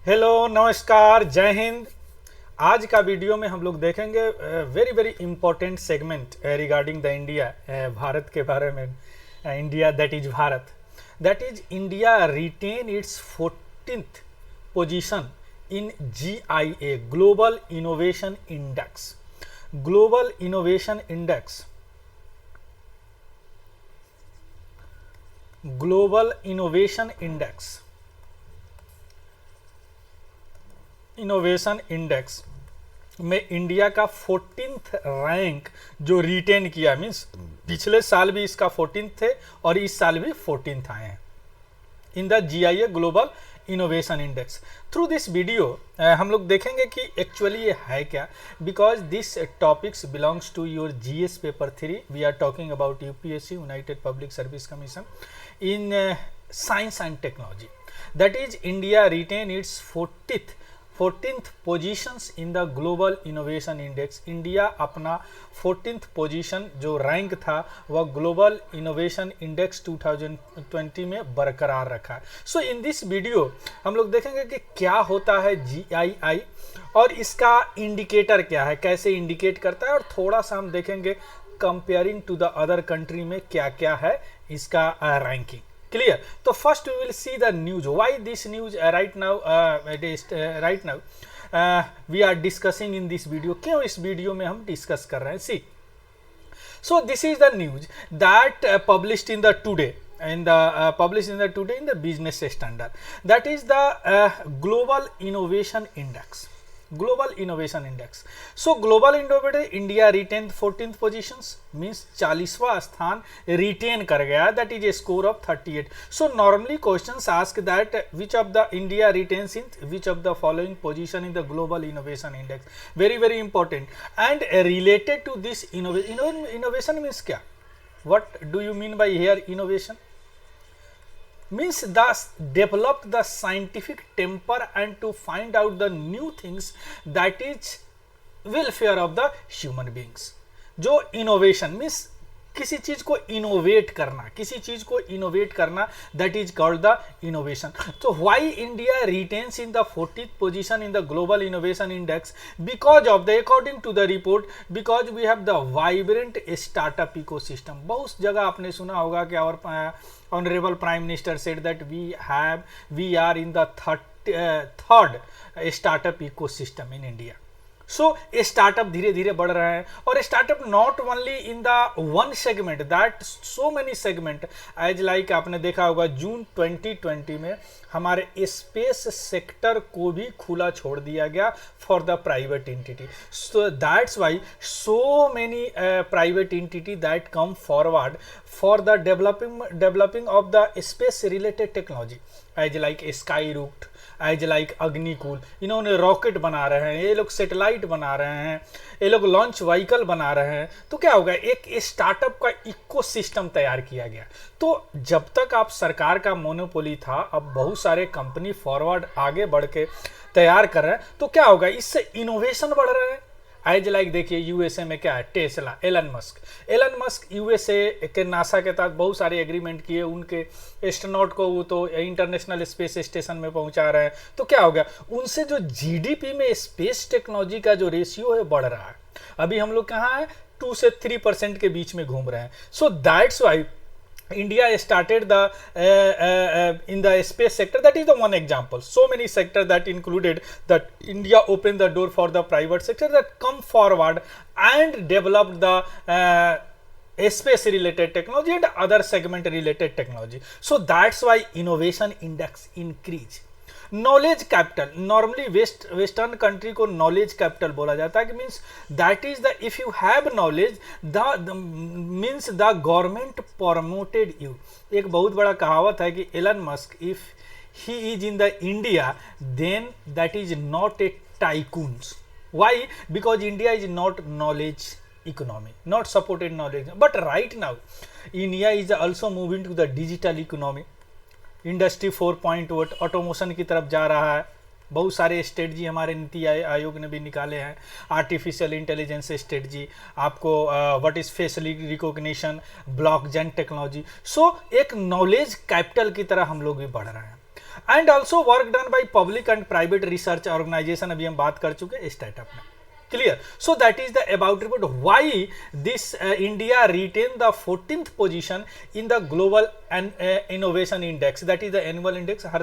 Hello, नमस्कार, जय हिंद। आज का वीडियो में हम लोग देखेंगे very very important segment regarding the India, Bharat के बारे में। India that is India retain its 14th position in GIA global innovation index. Global innovation index, global innovation index, innovation index में इंडिया का 14th रैंक जो retain किया, means पिछले साल भी इसका 14th थे और इस साल भी 14th आए हैं in the GIA global innovation index. Through this video हम लोग देखेंगे कि एक्चुअली ये है क्या, because this topics belongs to your GS paper 3। We are talking about UPSC United Public Service Commission in science and technology. That is India retain its 14th positions in the global innovation index. India अपना 14th position जो rank था वह global innovation index 2020 में बरकरार रखा है। सो इन this video हम लोग देखेंगे कि क्या होता है GII और इसका इंडिकेटर क्या है, कैसे इंडिकेट करता है, और थोड़ा सा हम देखेंगे comparing to the other country में क्या क्या है इसका रैंकिंग। क्लियर? तो first we will see the news, why this news right now we are discussing in this video. क्यों इस वीडियो में हम डिस्कस कर रहे हैं? सी, so this is the news that published in the today in the business standard, that is the global innovation index, global innovation index. So global innovator India retained 14th positions, means 40वां स्थान retain कर गया, that is a score of 38. So normally questions ask that which of the India retains in which of the following position in the global innovation index. Very very important. And related to this innovation means क्या? What do you mean by here innovation? Means thus develop the scientific temper and to find out the new things that is welfare of the human beings. जो innovation means किसी चीज को innovate करना, किसी चीज को innovate करना, that is called the innovation. तो why India retains in the 40th position in the global innovation index? Because of the, according to the report, because we have the vibrant startup ecosystem. बहुत जगह आपने सुना होगा कि और honourable prime minister said that we are in the third startup ecosystem in India. So startup धीरे धीरे बढ़ रहे हैं, और startup not only in the one segment, that so many segment as like आपने देखा होगा जून 2020 में हमारे स्पेस सेक्टर को भी खुला छोड़ दिया गया for the private entity. So that's why so many private entity that come forward for the developing of the space related technology as like Skyroot, as like Agnikul. इन्होंने रॉकेट बना रहे हैं, ये लोग सैटेलाइट बना रहे हैं, ये लोग लॉन्च व्हीकल बना रहे हैं। तो क्या होगा, एक स्टार्टअप का इकोसिस्टम तैयार किया गया। तो जब तक आप सरकार का मोनोपोली था, अब बहुत सारे कंपनी फॉरवर्ड आगे बढ़ के तैयार कर रहे हैं। तो क्या होगा, इससे इनोवेशन बढ़ रहे हैं। एज लाइक देखिए USA में क्या है, टेस्ला, एलन मस्क USA के नासा के साथ बहुत सारे एग्रीमेंट किए, उनके एस्ट्रोनॉट को वो तो इंटरनेशनल स्पेस स्टेशन में पहुंचा रहे हैं। तो क्या हो गया, उनसे जो GDP में स्पेस टेक्नोलॉजी का जो रेशियो है बढ़ रहा है। अभी हम लोग कहाँ है, 2 से 3% के बीच में घूम रहे हैं। सो that's Y India started the in the space sector. That is the one example. So many sectors that included that India opened the door for the private sector that come forward and developed the space related technology and other segment related technology. So that's why innovation index increase. Knowledge capital, normally western country को knowledge capital बोला जाता है, कि means that is the, if you have knowledge the means the government promoted you. एक बहुत बड़ा कहावत है कि Elon Musk if he is in the India then that is not a tycoons. Why? Because India is not knowledge economy, not supported knowledge, but right now India is also moving to the digital economy. Industry 4.0 automation की तरफ जा रहा है। बहुत सारे strategy हमारे नीति आयोग ने भी निकाले हैं। आर्टिफिशियल इंटेलिजेंस स्ट्रेटजी, आपको what is face recognition, blockchain technology. So एक नॉलेज कैपिटल की तरह हम लोग भी बढ़ रहे हैं। And also work done by public and private research organisation, अभी हम बात कर चुके हैं स्टार्टअप में। Clear? So that is the about report why this India retain the 14th position in the global innovation index, that is the annual index, हर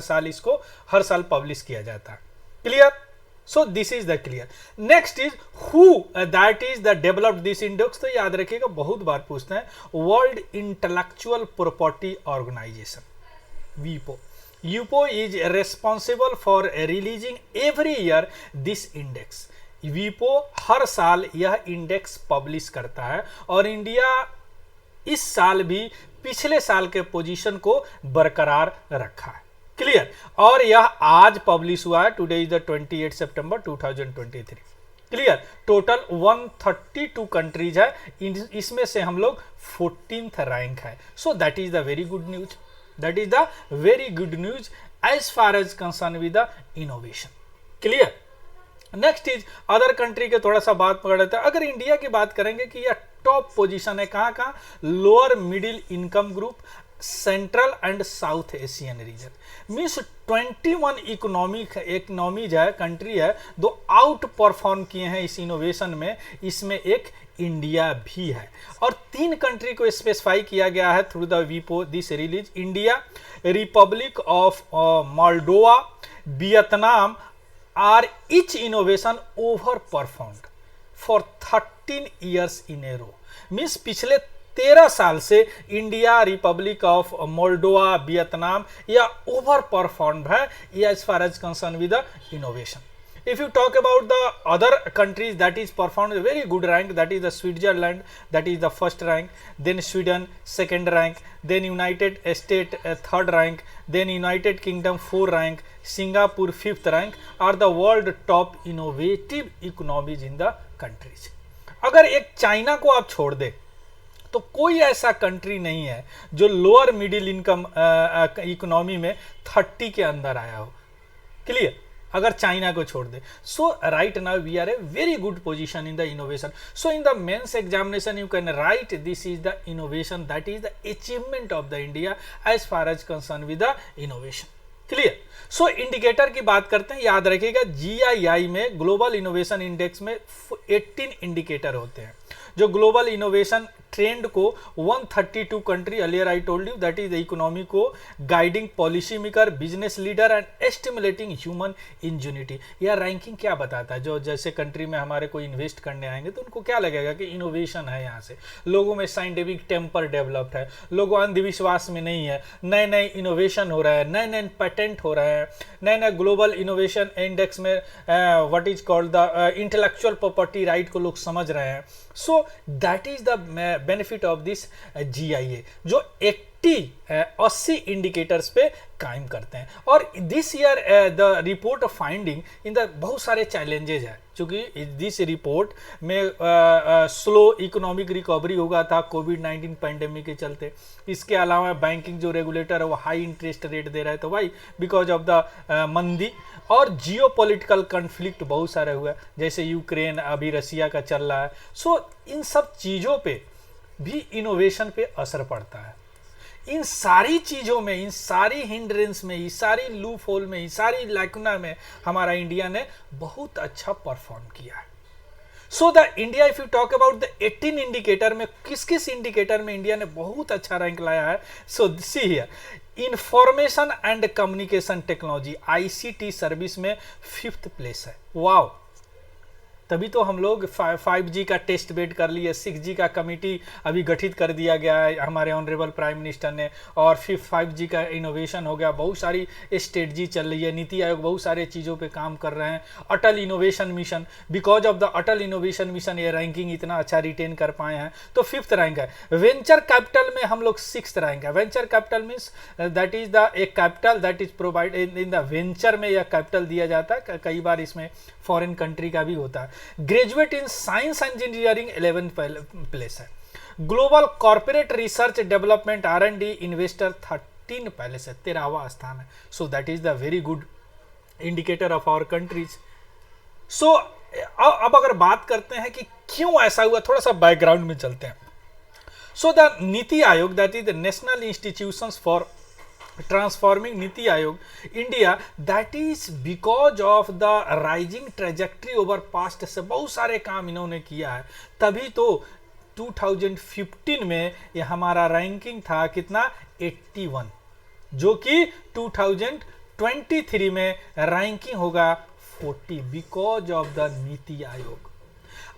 साल publish किया जाता है। Clear? So this is the clear. Next is who that is the developed this index, तो याद रखिएगा, बहुत बार पूछते हैं, World Intellectual Property Organization WIPO. WIPO is responsible for releasing every year this index. WIPO हर साल यह इंडेक्स पब्लिश करता है और इंडिया इस साल भी पिछले साल के पोजीशन को बरकरार रखा है। क्लियर? और यह आज पब्लिश हुआ है, today is the 28 September 2023। Clear? Total 132 countries है, इसमें से हम लोग 14th रैंक है। So that is the very good news, that is the very good news as far as concern with the innovation. Clear? Next is other country के थोड़ा सा बात पकड़ लेते हैं। अगर इंडिया की बात करेंगे कि यह टॉप पोजीशन है कहाँ कहाँ, lower middle income group, central and south Asian region, means 21 economies है, कंट्री है, दो आउट परफॉर्म किए हैं इस इनोवेशन में, इसमें एक इंडिया भी है। और 3 कंट्री को स्पेसिफाई किया गया है through the WIPO this release, India, Republic of Moldova, Vietnam are each innovation over performed for 13 years in a row, means पिछले 13 साल से India, Republic of Moldova, Vietnam या ओवर परफॉर्म है as far as concern with the innovation. If you talk about the other countries that is perform very good rank, that is the Switzerland, that is the first rank, then Sweden second rank, then United State third rank, then United Kingdom 4th rank, Singapore 5th rank are the world top innovative economies in the countries. अगर एक China को आप छोड़ दे तो कोई ऐसा country नहीं है जो लोअर मिडिल इनकम इकोनॉमी में 30 के अंदर आया हो। क्लियर? अगर चाइना को छोड़ दे। So right now we are a very good position in the innovation. So in the mains examination you can write this is the innovation, that is the achievement of the India as far as concern with the innovation. Clear? So indicator की बात करते हैं, याद रखिएगा GII में global innovation index में 18 indicator होते हैं जो ग्लोबल इनोवेशन ट्रेंड को 132 country, earlier I told you that is the economy को guiding policy maker, business leader and stimulating human ingenuity. यह रैंकिंग क्या बताता है, जो जैसे कंट्री में हमारे को इन्वेस्ट करने आएंगे तो उनको क्या लगेगा कि इनोवेशन है, यहाँ से लोगों में साइंटिफिक टेम्पर डेवलप्ड है, लोग अंधविश्वास में नहीं है, नए नए इनोवेशन हो रहा है, नए नए पेटेंट हो रहे हैं, नए नए ग्लोबल इनोवेशन इंडेक्स में what is called the intellectual property right को लोग समझ रहे हैं। सो that is the benefit of this GIA जो 80 इंडिकेटर्स पे कायम करते हैं। और this year the report of finding in the बहुत सारे चैलेंजेस है, क्योंकि दिस रिपोर्ट में स्लो इकोनॉमिक रिकवरी होगा था कोविड-19 पैंडेमिक के चलते। इसके अलावा बैंकिंग जो रेगुलेटर है वो हाई इंटरेस्ट रेट दे रहा है, तो वाई बिकॉज ऑफ द मंदी। और जियो पॉलिटिकल कन्फ्लिक्ट बहुत सारे हुए, जैसे यूक्रेन अभी रसिया का चल रहा है। सो इन सब चीज़ों पे भी इनोवेशन पे असर पड़ता है। इन सारी चीज़ों में, इन सारी हिंड्रेंस में, इस सारी लूप होल में, इस सारी लैकुना में हमारा इंडिया ने बहुत अच्छा परफॉर्म किया है। So the India if you talk about the 18 indicator में किस किस इंडिकेटर में इंडिया ने बहुत अच्छा रैंक लाया है। So see here, information and communication technology ICT service में 5th प्लेस है। वाओ, तभी तो हम लोग 5G का टेस्ट बेड कर लिए, 6G का कमिटी अभी गठित कर दिया गया है हमारे ऑनरेबल प्राइम मिनिस्टर ने, और फिर 5G का इनोवेशन हो गया, बहुत सारी स्ट्रेटजी चल रही है, नीति आयोग बहुत सारे चीज़ों पे काम कर रहे हैं। Atal innovation mission, because of the Atal innovation mission ये रैंकिंग इतना अच्छा रिटेन कर पाए हैं, तो 5th रैंक है। वेंचर कैपिटल में हम लोग 6th रैंक है। Venture capital means that is the एक capital that is provide in the venture में यह कैपिटल दिया जाता है, कई बार इसमें फॉरेन कंट्री का भी होता है। Graduate in science engineering 11th place है। Global corporate research development R&D investor 13 पहले से 13वां स्थान है। So that is the very good indicator of our countries. सो अब अगर बात करते हैं कि क्यों ऐसा हुआ, थोड़ा सा बैकग्राउंड में चलते हैं। So the NITI Aayog that is the national institutions for transforming NITI Aayog India, that is because of the rising trajectory over past से बहुत सारे काम इन्होंने किया है, तभी तो 2015 में ये हमारा रैंकिंग था कितना 81, जो कि 2023 में रैंकिंग होगा 40 because of the NITI Aayog.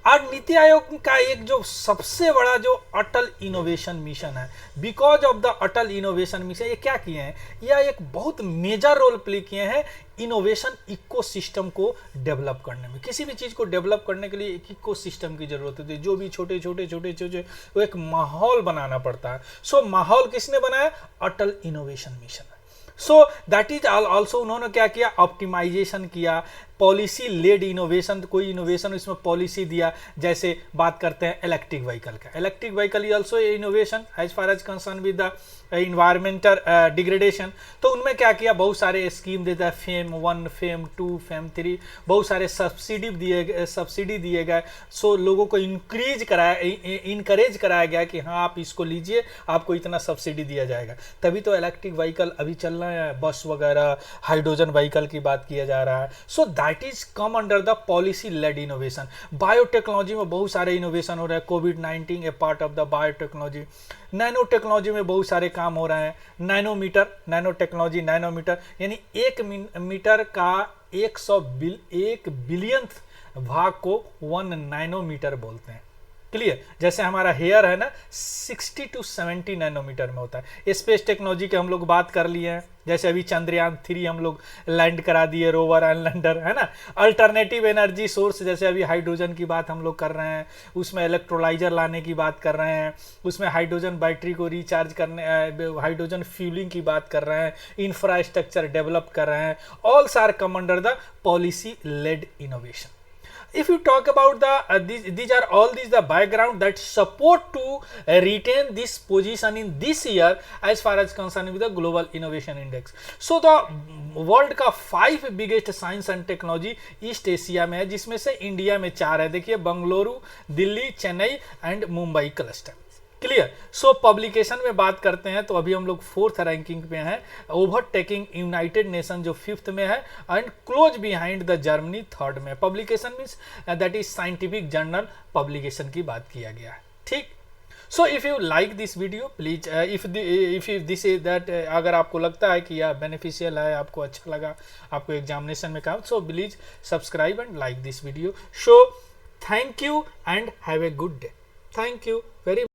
और नीति आयोग का एक जो सबसे बड़ा जो अटल इनोवेशन मिशन है, because of the Atal innovation mission, ये क्या किए हैं, यह एक बहुत मेजर रोल प्ले किए हैं इनोवेशन इकोसिस्टम को डेवलप करने में। किसी भी चीज़ को डेवलप करने के लिए एक इकोसिस्टम की जरूरत होती है, जो भी छोटे छोटे वो एक माहौल बनाना पड़ता है। सो माहौल किसने बनाया, Atal innovation mission. So that is also उन्होंने क्या किया, ऑप्टिमाइजेशन किया, पॉलिसी लेड इनोवेशन, कोई इनोवेशन इसमें पॉलिसी दिया। जैसे बात करते हैं इलेक्ट्रिक व्हीकल का, electric vehicle is also innovation as far as concern with the environmental degradation. तो उनमें क्या किया, बहुत सारे स्कीम देता है, फेम 1, फेम 2, फेम 3, बहुत सारे सब्सिडी दिए गए। सो लोगों को इनकरेज कराया गया कि हाँ आप इसको लीजिए, आपको इतना सब्सिडी दिया जाएगा। तभी तो इलेक्ट्रिक व्हीकल अभी चल रहा है, बस वगैरह, हाइड्रोजन व्हीकल की बात किया जा रहा है। So that is come under the policy led innovation. Biotechnology में बहुत सारे इनोवेशन हो रहे हैं, कोविड-19 a part of the biotechnology. Nano technology में बहुत सारे काम हो रहे हैं, नैनोमीटर, नैनो टेक्नोलॉजी, नैनोमीटर यानी 1 मीटर का 1 बिलियंथ भाग को 1 नैनोमीटर बोलते हैं। क्लियर, जैसे हमारा हेयर है ना 60 to 70 नैनोमीटर में होता है। स्पेस टेक्नोलॉजी के हम लोग बात कर लिए हैं, जैसे अभी चंद्रयान 3 हम लोग लैंड करा दिए, रोवर एंड लैंडर, है ना। अल्टरनेटिव एनर्जी सोर्स, जैसे अभी हाइड्रोजन की बात हम लोग कर रहे हैं, उसमें इलेक्ट्रोलाइजर लाने की बात कर रहे हैं, उसमें हाइड्रोजन बैटरी को रिचार्ज करने, हाइड्रोजन फ्यूलिंग की बात कर रहे हैं, इंफ्रास्ट्रक्चर डेवलप कर रहे हैं। All are come under the policy led innovation. If you talk about the these are all these the background that support to retain this position in this year as far as concerned with the global innovation index. So the world का 5 biggest science and technology east Asia में है, जिसमें से India में 4 है। देखिए Bengaluru, Delhi, Chennai and Mumbai cluster. Clear. So publication में बात करते हैं तो अभी हम लोग 4th रैंकिंग पे हैं, ओवरटेकिंग यूनाइटेड नेशन जो 5th में है and close behind the Germany 3rd में। Publication means that is scientific journal publication की बात किया गया है। ठीक। So if you like this video please, if this is that, अगर आपको लगता है कि यह बेनिफिशियल है, आपको अच्छा लगा, आपको एग्जामिनेशन में काम, so please subscribe and like this video. So thank you and have a good day. Thank you very